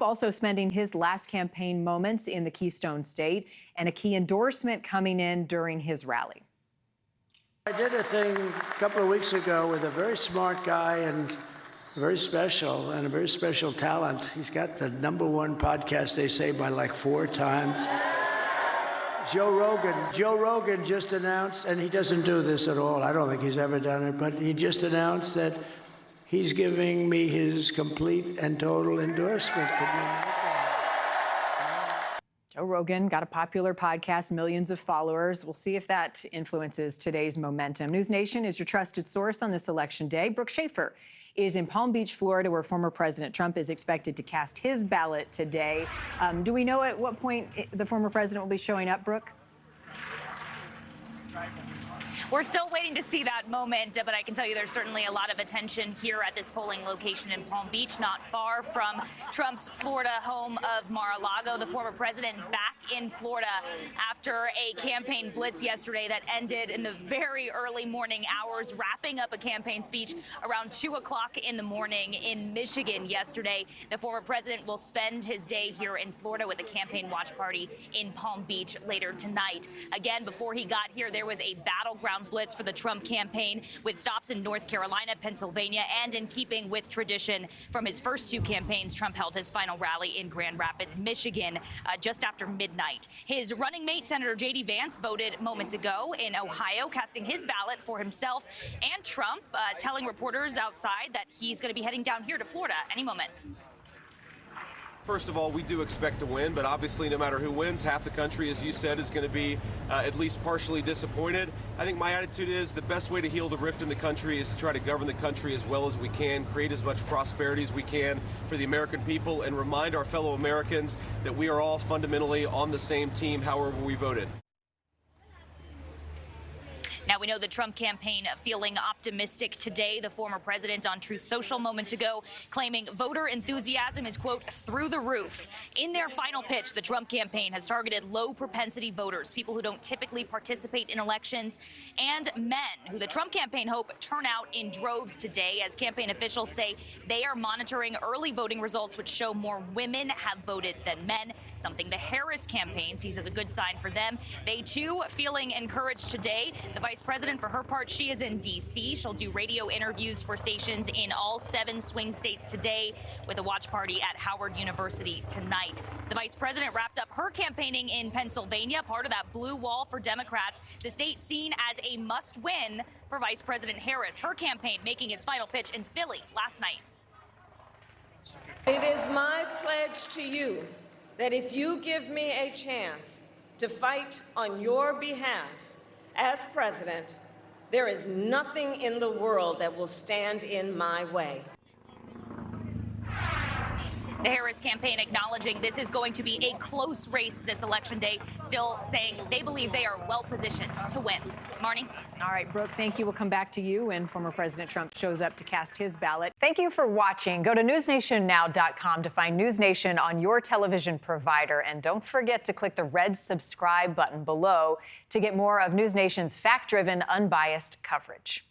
Also spending his last campaign moments in the Keystone State, and a key endorsement coming in during his rally. I did a thing a couple of weeks ago with a very smart guy and very special, and a very special talent. He's got the #1 podcast, they say, by like 4 times. Joe Rogan. Joe Rogan just announced, and he doesn't do this at all. I don't think he's ever done it, but he just announced that he's giving me his complete and total endorsement. Joe Rogan got a popular podcast, millions of followers. We'll see if that influences today's momentum. NewsNation is your trusted source on this election day. Brooke Schaefer is in Palm Beach, Florida, where former President Trump is expected to cast his ballot today. Do we know at what point the former president will be showing up, Brooke? We're still waiting to see that moment, but I can tell you there's certainly a lot of attention here at this polling location in Palm Beach, not far from Trump's Florida home of Mar-a-Lago. The former president back in Florida after a campaign blitz yesterday that ended in the very early morning hours, wrapping up a campaign speech around 2 o'clock in the morning in Michigan yesterday. The former president will spend his day here in Florida with a campaign watch party in Palm Beach later tonight. Again, before he got here, there was a battleground blitz for the Trump campaign with stops in North Carolina, Pennsylvania, and in keeping with tradition from his first 2 campaigns, Trump held his final rally in Grand Rapids, Michigan, just after midnight. His running mate, Senator JD Vance, voted moments ago in Ohio, casting his ballot for himself and Trump, telling reporters outside that he's going to be heading down here to Florida any moment. First of all, we do expect to win, but obviously no matter who wins, half the country, as you said, is going to be at least partially disappointed. I think my attitude is the best way to heal the rift in the country is to try to govern the country as well as we can, create as much prosperity as we can for the American people, and remind our fellow Americans that we are all fundamentally on the same team, however we voted. Now, we know the Trump campaign feeling optimistic today. The former president on Truth Social moments ago claiming voter enthusiasm is, quote, through the roof. In their final pitch, the Trump campaign has targeted low propensity voters, people who don't typically participate in elections, and men who the Trump campaign hope turn out in droves today, as campaign officials say they are monitoring early voting results which show more women have voted than men, something the Harris campaign sees as a good sign for them. They, too, feeling encouraged today. The vice president, for her part, she is in D.C. She'll do radio interviews for stations in all 7 swing states today, with a watch party at Howard University tonight. The vice president wrapped up her campaigning in Pennsylvania, part of that blue wall for Democrats, the state seen as a must-win for Vice President Harris. Her campaign making its final pitch in Philly last night. It is my pledge to you that if you give me a chance to fight on your behalf as president, there is nothing in the world that will stand in my way. The Harris campaign acknowledging this is going to be a close race this election day, still saying they believe they are well positioned to win. Marni? All right, Brooke, thank you. We'll come back to you when former President Trump shows up to cast his ballot. Thank you for watching. Go to newsnationnow.com to find NewsNation on your television provider. And don't forget to click the red subscribe button below to get more of NewsNation's fact-driven, unbiased coverage.